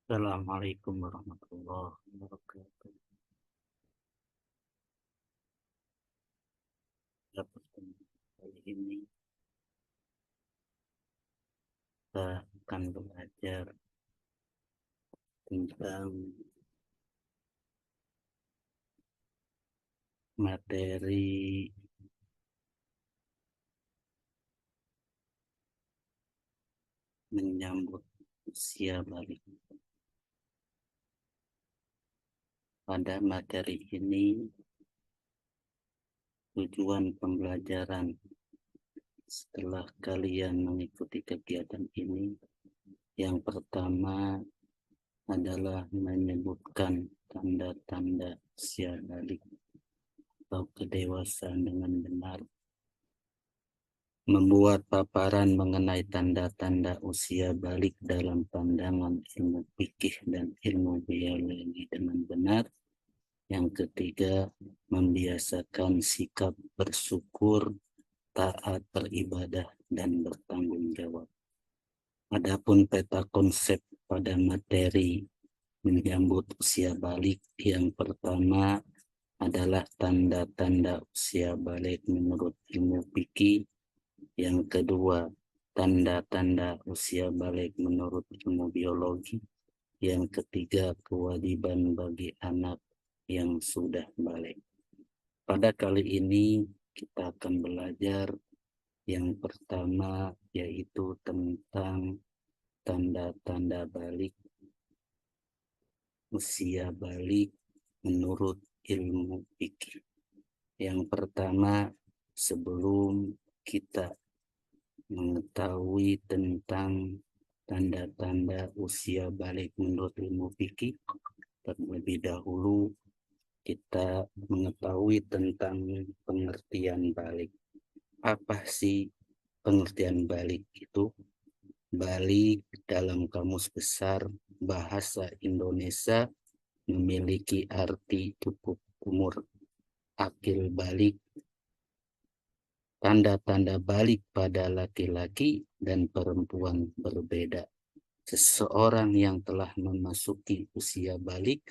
Assalamualaikum warahmatullahi wabarakatuh. Pada pertemuan kali ini kita akan belajar tentang materi menyambut usia balik. Pada materi ini, tujuan pembelajaran setelah kalian mengikuti kegiatan ini, yang pertama adalah menyebutkan tanda-tanda usia balik atau kedewasaan dengan benar, membuat paparan mengenai tanda-tanda usia balik dalam pandangan ilmu fikih dan ilmu biologi dengan benar. Yang ketiga, membiasakan sikap bersyukur, taat beribadah, dan bertanggung jawab. Adapun peta konsep pada materi menyambut usia balik, yang pertama adalah tanda-tanda usia balik menurut ilmu fikih. Yang kedua, tanda-tanda usia balik menurut ilmu biologi. Yang ketiga, kewajiban bagi anak yang sudah balik. Pada kali ini kita akan belajar yang pertama, yaitu tentang tanda-tanda balik, usia balik menurut ilmu fikih. Yang pertama, sebelum kita mengetahui tentang tanda-tanda usia balik menurut ilmu fikih, terlebih dahulu kita mengetahui tentang pengertian balik. Apa sih pengertian balik itu? Balik dalam Kamus Besar Bahasa Indonesia memiliki arti cukup umur. Akil balik, tanda-tanda balik pada laki-laki dan perempuan berbeda. Seseorang yang telah memasuki usia balik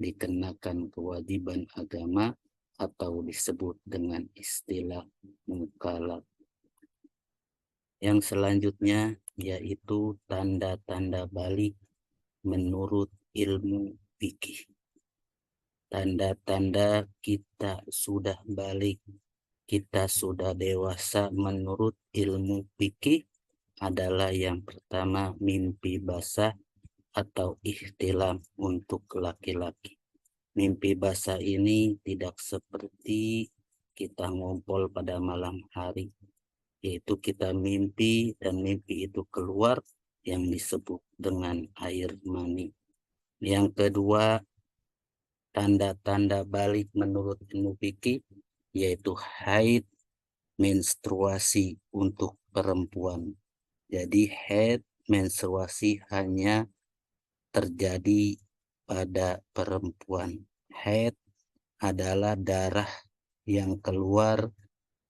dikenakan kewajiban agama atau disebut dengan istilah mukallaf. Yang selanjutnya yaitu tanda-tanda balik menurut ilmu fikih. Tanda-tanda kita sudah balik, kita sudah dewasa menurut ilmu fikih adalah yang pertama mimpi basah atau ihtilam untuk laki-laki. Mimpi basah ini tidak seperti kita ngompol pada malam hari, yaitu kita mimpi dan mimpi itu keluar yang disebut dengan air mani. Yang kedua, tanda-tanda balik menurut ilmu fikih yaitu haid, menstruasi untuk perempuan. Jadi haid, menstruasi hanya terjadi pada perempuan. Haid adalah darah yang keluar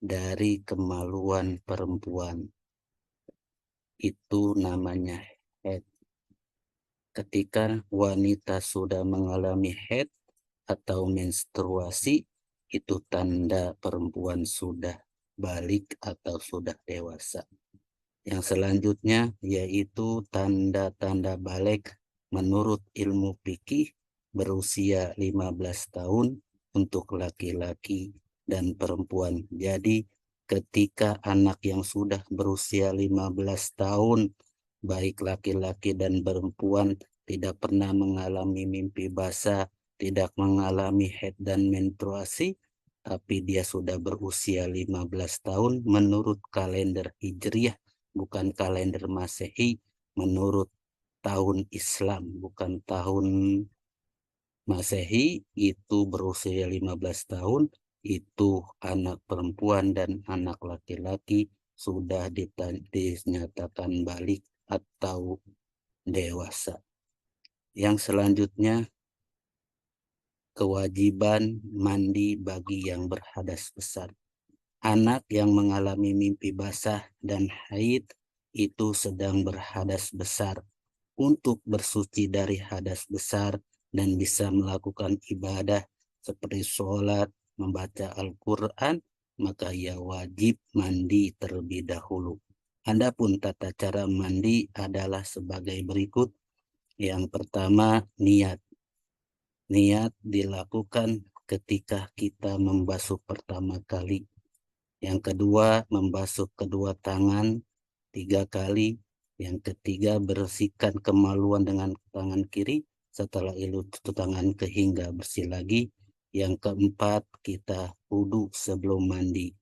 dari kemaluan perempuan. Itu namanya haid. Ketika wanita sudah mengalami haid atau menstruasi, itu tanda perempuan sudah balik atau sudah dewasa. Yang selanjutnya yaitu tanda-tanda balik menurut ilmu fikih berusia 15 tahun untuk laki-laki dan perempuan. Jadi ketika anak yang sudah berusia 15 tahun, baik laki-laki dan perempuan, tidak pernah mengalami mimpi basah, tidak mengalami haid dan menstruasi, tapi dia sudah berusia 15 tahun menurut kalender Hijriah, bukan kalender Masehi, menurut tahun Islam, bukan tahun Masehi, itu berusia 15 tahun, itu anak perempuan dan anak laki-laki sudah dinyatakan balik atau dewasa. Yang selanjutnya, kewajiban mandi bagi yang berhadas besar. Anak yang mengalami mimpi basah dan haid itu sedang berhadas besar. untuk bersuci dari hadas besar dan bisa melakukan ibadah seperti sholat, membaca Al-Quran, maka ia wajib mandi terlebih dahulu. Adapun tata cara mandi adalah sebagai berikut. Yang pertama, niat. Niat dilakukan ketika kita membasuh pertama kali. Yang kedua, membasuh kedua tangan 3 kali. Yang ketiga, bersihkan kemaluan dengan tangan kiri. Setelah itu tangan ke hingga bersih lagi. Yang keempat, kita wudhu sebelum mandi.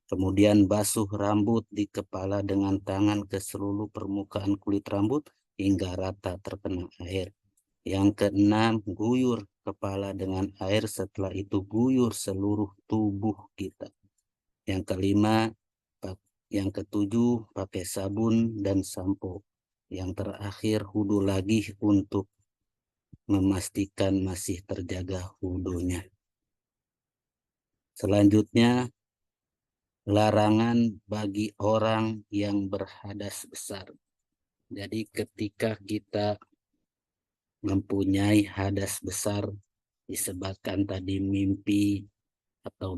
Kemudian basuh rambut di kepala dengan tangan ke seluruh permukaan kulit rambut hingga rata terkena air. Yang keenam, guyur kepala dengan air, setelah itu guyur seluruh tubuh kita. Yang kelima, yang ketujuh, pakai sabun dan sampo. Yang terakhir, wudhu lagi untuk memastikan masih terjaga wudhunya. Selanjutnya, larangan bagi orang yang berhadas besar. Jadi ketika kita mempunyai hadas besar disebabkan tadi mimpi atau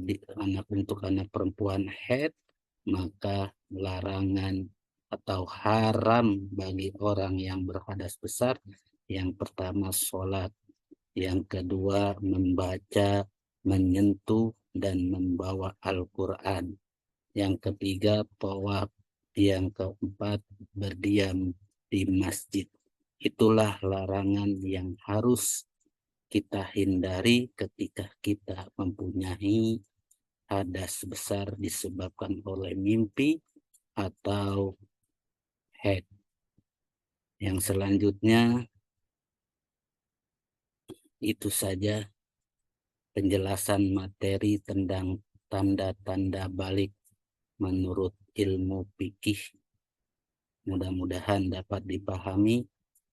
untuk anak perempuan haid, maka larangan atau haram bagi orang yang berhadas besar. Yang pertama sholat, yang kedua membaca, menyentuh, dan membawa Al-Quran. Yang ketiga tawaf, yang keempat berdiam di masjid. Itulah larangan yang harus kita hindari ketika kita mempunyai hadas besar disebabkan oleh mimpi atau haid. Yang selanjutnya itu saja penjelasan materi tentang tanda-tanda balik menurut ilmu fikih. Mudah-mudahan dapat dipahami.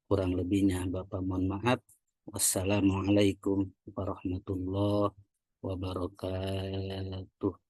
Kurang lebihnya Bapak mohon maaf. Wassalamualaikum warahmatullahi wabarakatuh.